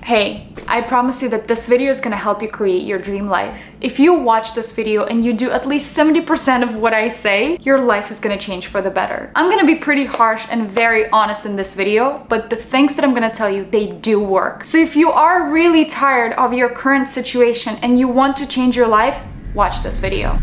Hey, I promise you that this video is gonna help you create your dream life. If you watch this video and you do at least 70% of what I say, your life is gonna change for the better. I'm gonna be pretty harsh and very honest in this video, but the things that I'm gonna tell you, they do work. So if you are really tired of your current situation and you want to change your life, watch this video.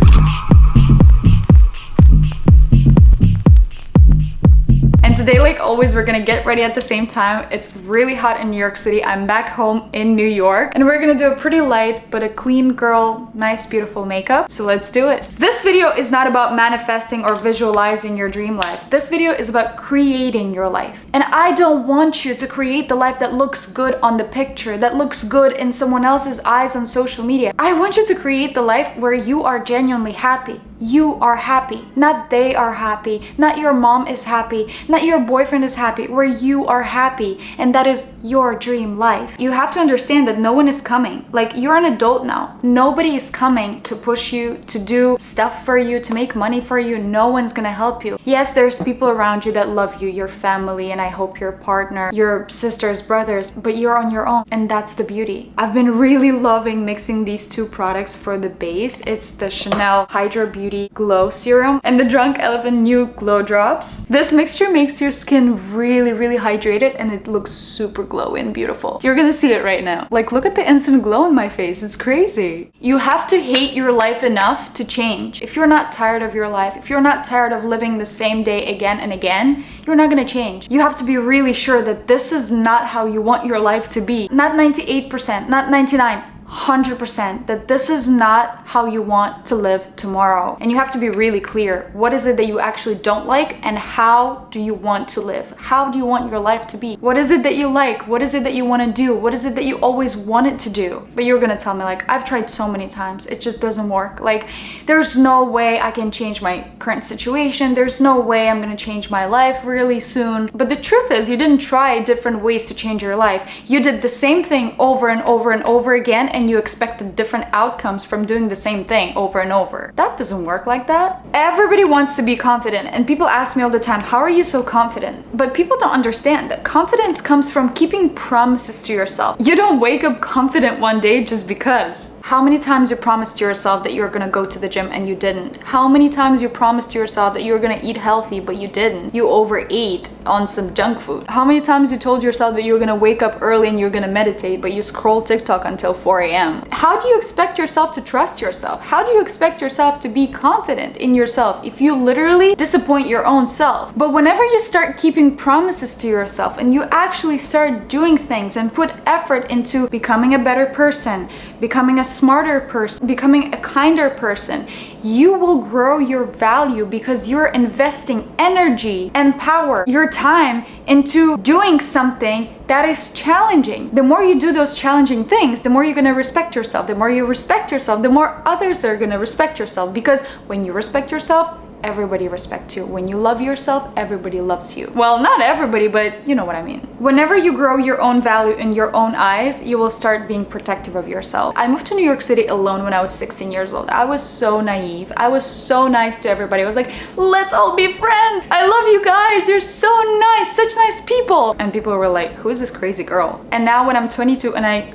And today, like always, we're gonna get ready at the same time. It's really hot in New York City. I'm back home in New York and we're gonna do a pretty light but a clean girl, nice, beautiful makeup. So let's do it. This video is not about manifesting or visualizing your dream life. This video is about creating your life. And I don't want you to create the life that looks good on the picture, that looks good in someone else's eyes on social media. I want you to create the life where you are genuinely happy. You are happy, not they are happy, not your mom is happy, not your boyfriend is happy, where you are happy, and that is your dream life. You have to understand that no one is coming. Like, you're an adult now. Nobody is coming to push you, to do stuff for you, to make money for you. No one's gonna help you. Yes, there's people around you that love you, your family, and I hope your partner, your sisters, brothers, but you're on your own, and that's the beauty. I've been really loving mixing these two products for the base. It's the Chanel Hydra Beauty Glow Serum and the Drunk Elephant New Glow Drops. This mixture makes your skin really hydrated and it looks super glowy and beautiful. You're gonna see it right now. Like, look at the instant glow on my face. It's crazy. You have to hate your life enough to change. If you're not tired of your life, if you're not tired of living the same day again and again, you're not gonna change. You have to be really sure that this is not how you want your life to be. Not 98%, not 99%. 100% that this is not how you want to live tomorrow. And you have to be really clear. What is it that you actually don't like and how do you want to live? How do you want your life to be? What is it that you like? What is it that you want to do? What is it that you always wanted to do? But you're gonna tell me, like, I've tried so many times, it just doesn't work. Like, there's no way I can change my current situation. There's no way I'm gonna change my life really soon. But the truth is, you didn't try different ways to change your life. You did the same thing over and over and over again, and you expected different outcomes from doing the same thing over and over. That doesn't work like that. Everybody wants to be confident, and people ask me all the time, how are you so confident? But people don't understand that confidence comes from keeping promises to yourself. You don't wake up confident one day just because. How many times you promised yourself that you were gonna go to the gym and you didn't? How many times you promised yourself that you were gonna eat healthy but you didn't? You overate on some junk food. How many times you told yourself that you were gonna wake up early and you're gonna meditate but you scroll TikTok until 4 a.m.? How do you expect yourself to trust yourself? How do you expect yourself to be confident in yourself if you literally disappoint your own self? But whenever you start keeping promises to yourself and you actually start doing things and put effort into becoming a better person, becoming a smarter person, becoming a kinder person, you will grow your value because you're investing energy and power, your time into doing something that is challenging. The more you do those challenging things, the more you're gonna respect yourself. The more you respect yourself, the more others are gonna respect yourself, because when you respect yourself, everybody respects you. When you love yourself, everybody loves you. Well, not everybody, but you know what I mean. Whenever you grow your own value in your own eyes, you will start being protective of yourself. I moved to New York City alone when I was 16 years old. I was so naive. I was so nice to everybody. I was like, let's all be friends. I love you guys. You're so nice, such nice people. And people were like, who is this crazy girl? And now when I'm 22 and I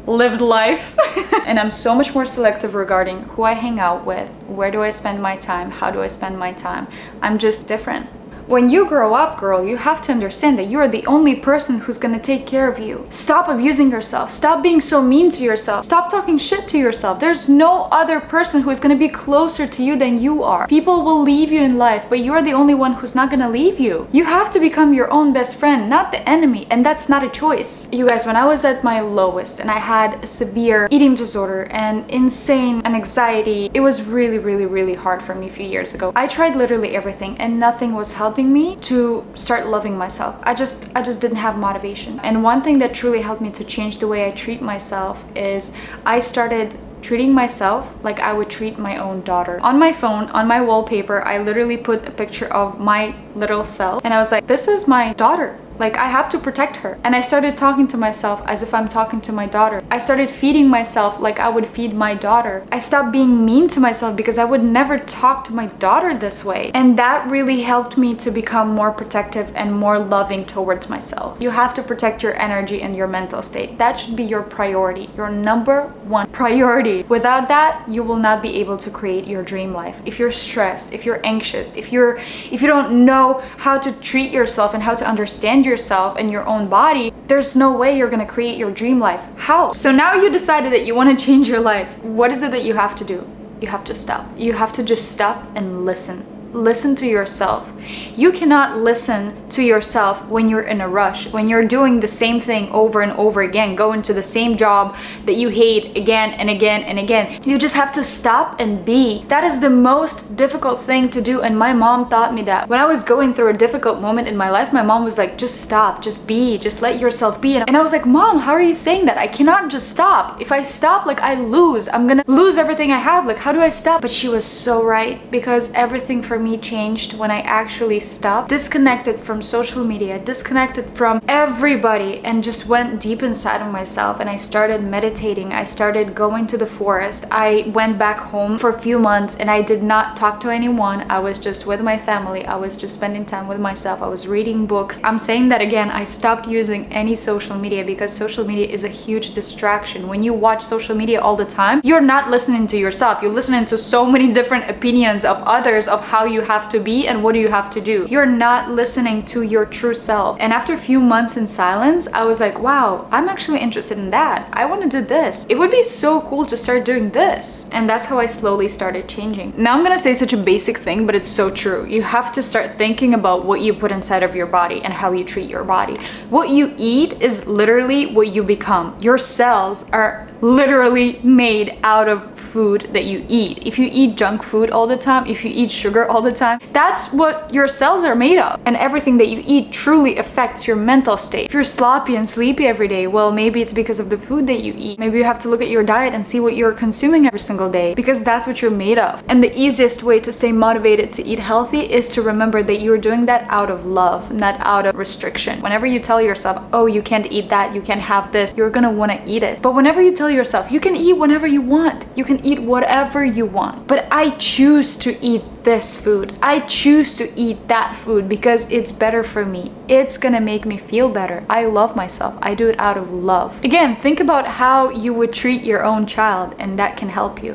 lived life and I'm so much more selective regarding who I hang out with, where do I spend my time, how do I spend my time. I'm just different. When you grow up, girl, you have to understand that you're the only person who's gonna take care of you. Stop abusing yourself. Stop being so mean to yourself. Stop talking shit to yourself. There's no other person who is gonna be closer to you than you are. People will leave you in life, but you're the only one who's not gonna leave you. You have to become your own best friend, not the enemy, and that's not a choice. You guys, when I was at my lowest and I had a severe eating disorder and insane anxiety, it was really hard for me a few years ago. I tried literally everything and nothing was helping me to start loving myself. I just didn't have motivation. And one thing that truly helped me to change the way I treat myself is I started treating myself like I would treat my own daughter. On my phone, on my wallpaper, I literally put a picture of my little self and I was like, this is my daughter. Like, I have to protect her. And I started talking to myself as if I'm talking to my daughter. I started feeding myself like I would feed my daughter. I stopped being mean to myself because I would never talk to my daughter this way. And that really helped me to become more protective and more loving towards myself. You have to protect your energy and your mental state. That should be your priority, your number one priority. Without that, you will not be able to create your dream life. If you're stressed, if you're anxious, if you don't know how to treat yourself and how to understand yourself and your own body, there's no way you're gonna create your dream life. How? So now you decided that you want to change your life. What is it that you have to do? You have to stop. You have to just stop and listen. Listen to yourself. You cannot listen to yourself when you're in a rush, when you're doing the same thing over and over again, going to the same job that you hate again and again and again. You just have to stop and be. That is the most difficult thing to do, and my mom taught me that. When I was going through a difficult moment in my life, my mom was like, just stop, just be, just let yourself be. And I was like, Mom, how are you saying that? I cannot just stop. If I stop, like, I lose. I'm gonna lose everything I have. Like, how do I stop? But she was so right, because everything for me changed when I actually stopped, disconnected from social media, disconnected from everybody, and just went deep inside of myself. And I started meditating. I started going to the forest. I went back home for a few months and I did not talk to anyone. I was just with my family. I was just spending time with myself. I was reading books. I'm saying that again, I stopped using any social media because social media is a huge distraction. When you watch social media all the time, you're not listening to yourself. You're listening to so many different opinions of others of how you have to be and what do you have to do. You're not listening to your true self. And after a few months in silence, I was like, wow, I'm actually interested in that. I want to do this. It would be so cool to start doing this. And that's how I slowly started changing. Now I'm gonna say such a basic thing, but it's so true. You have to start thinking about what you put inside of your body and how you treat your body. What you eat is literally what you become. Your cells are literally made out of food that you eat. If you eat junk food all the time, if you eat sugar all the time, that's what your cells are made of. And everything that you eat truly affects your mental state. If you're sloppy and sleepy every day, well, maybe it's because of the food that you eat. Maybe you have to look at your diet and see what you're consuming every single day, because that's what you're made of. And the easiest way to stay motivated to eat healthy is to remember that you're doing that out of love, not out of restriction. Whenever you tell yourself, oh, you can't eat that, you can't have this, you're gonna want to eat it. But whenever you tell yourself, you can eat whenever you want, you can eat whatever you want, but I choose to eat this food, I choose to eat that food because it's better for me, it's gonna make me feel better. I love myself, I do it out of love. Again, think about how you would treat your own child, and that can help you.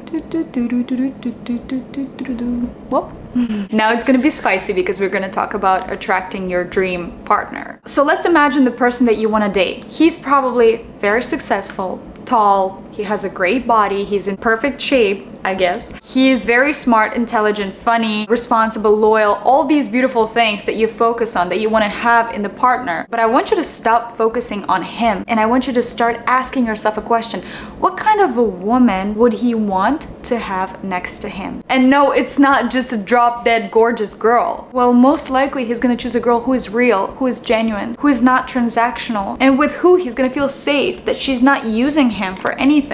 Whoop. Now it's gonna be spicy because we're gonna talk about attracting your dream partner. So let's imagine the person that you want to date. He's probably very successful, tall, he has a great body, he's in perfect shape, I guess. He is very smart, intelligent, funny, responsible, loyal, all these beautiful things that you focus on, that you want to have in the partner. But I want you to stop focusing on him, and I want you to start asking yourself a question. What kind of a woman would he want to have next to him? And no, it's not just a drop-dead gorgeous girl. Well, most likely he's gonna choose a girl who is real, who is genuine, who is not transactional, and with who he's gonna feel safe, that she's not using him for anything.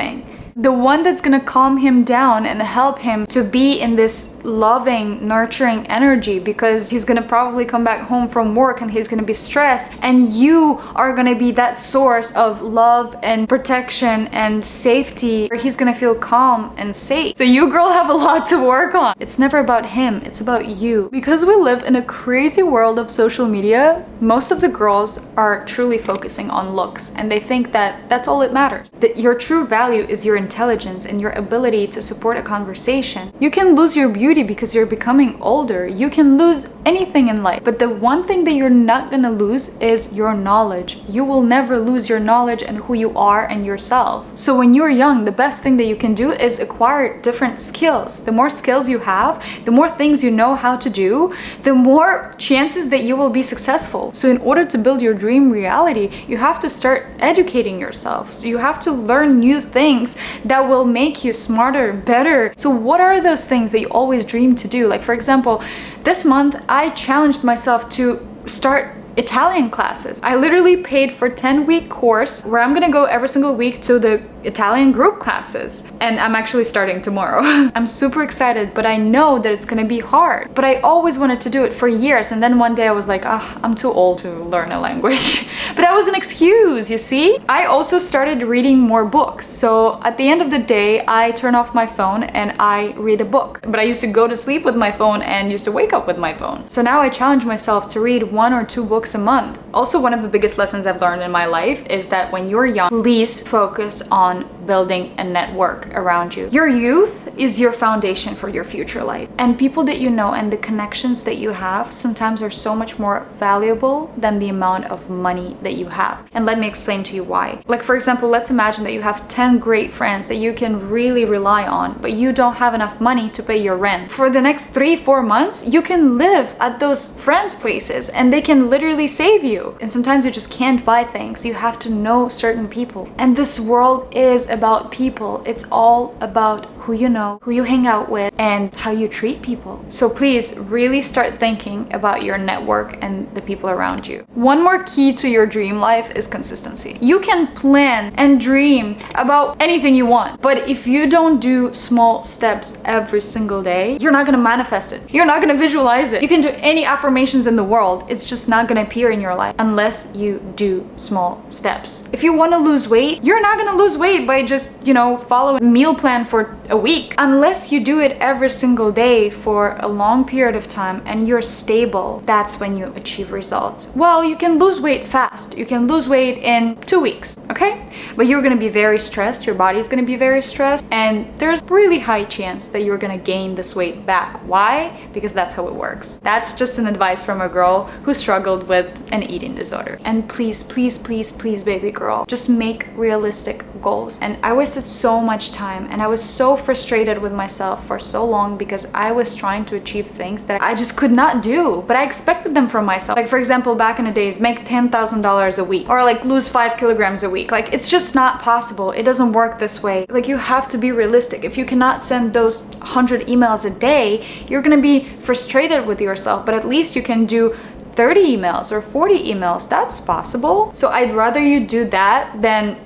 The one that's gonna calm him down and help him to be in this loving, nurturing energy, because he's gonna probably come back home from work and he's gonna be stressed, and you are gonna be that source of love and protection and safety, where he's gonna feel calm and safe. So you, girl, have a lot to work on. It's never about him, it's about you. Because we live in a crazy world of social media, most of the girls are truly focusing on looks, and they think that that's all it matters. That your true value is your intelligence and your ability to support a conversation. You can lose your beauty because you're becoming older. You can lose anything in life, but the one thing that you're not gonna lose is your knowledge. You will never lose your knowledge and who you are and yourself. So when you're young, the best thing that you can do is acquire different skills. The more skills you have, the more things you know how to do, the more chances that you will be successful. So in order to build your dream reality, you have to start educating yourself. So you have to learn new things that will make you smarter, better. So what are those things that you always dream to do? Like, for example, this month I challenged myself to start Italian classes. I literally paid for 10-week course where I'm gonna go every single week to the Italian group classes, and I'm actually starting tomorrow. I'm super excited, but I know that it's gonna be hard. But I always wanted to do it for years, and then one day I was like, I'm too old to learn a language. But that was an excuse, you see? I also started reading more books. So at the end of the day, I turn off my phone and I read a book. But I used to go to sleep with my phone and used to wake up with my phone. So now I challenge myself to read 1 or 2 books a month. Also, one of the biggest lessons I've learned in my life is that when you're young, please focus on building a network around you. Your youth is your foundation for your future life. And people that you know and the connections that you have sometimes are so much more valuable than the amount of money that you have. And let me explain to you why. Like, for example, let's imagine that you have 10 great friends that you can really rely on, but you don't have enough money to pay your rent. For the next 3-4 months, you can live at those friends' places and they can literally save you. And sometimes you just can't buy things. You have to know certain people. And this world is about people. It's all about who you know, who you hang out with, and how you treat people. So please really start thinking about your network and the people around you. One more key to your dream life is consistency. You can plan and dream about anything you want, but if you don't do small steps every single day, you're not gonna manifest it. You're not gonna visualize it. You can do any affirmations in the world, it's just not gonna appear in your life unless you do small steps. If you wanna lose weight, you're not gonna lose weight by just, follow a meal plan for a week. Unless you do it every single day for a long period of time and you're stable, that's when you achieve results. Well, you can lose weight fast. You can lose weight in 2 weeks, okay? But you're gonna be very stressed, your body's gonna be very stressed, and there's really high chance that you're gonna gain this weight back. Why? Because that's how it works. That's just an advice from a girl who struggled with an eating disorder. And please, please, please, please, baby girl, just make realistic goals. And I wasted so much time and I was so frustrated with myself for so long because I was trying to achieve things that I just could not do, but I expected them from myself. Like, for example, back in the days, make $10,000 a week, or like lose 5 kilograms a week. Like, it's just not possible. It doesn't work this way. Like, you have to be realistic. If you cannot send those 100 emails a day, you're gonna be frustrated with yourself, but at least you can do 30 emails or 40 emails. That's possible. So I'd rather you do that than,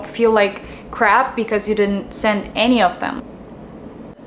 feel like crap because you didn't send any of them.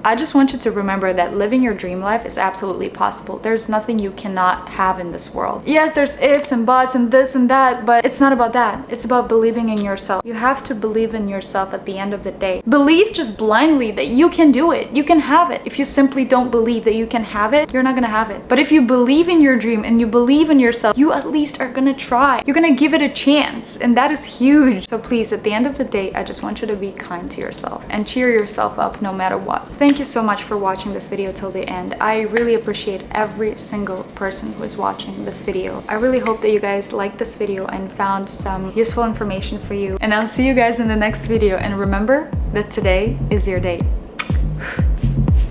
I just want you to remember that living your dream life is absolutely possible. There's nothing you cannot have in this world. Yes, there's ifs and buts and this and that, but it's not about that. It's about believing in yourself. You have to believe in yourself at the end of the day. Believe just blindly that you can do it. You can have it. If you simply don't believe that you can have it, you're not gonna have it. But if you believe in your dream and you believe in yourself, you at least are gonna try. You're gonna give it a chance, and that is huge. So please, at the end of the day, I just want you to be kind to yourself and cheer yourself up no matter what. Thank you so much for watching this video till the end. I really appreciate every single person who is watching this video. I really hope that you guys liked this video and found some useful information for you. And I'll see you guys in the next video. And remember that today is your day.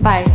Bye.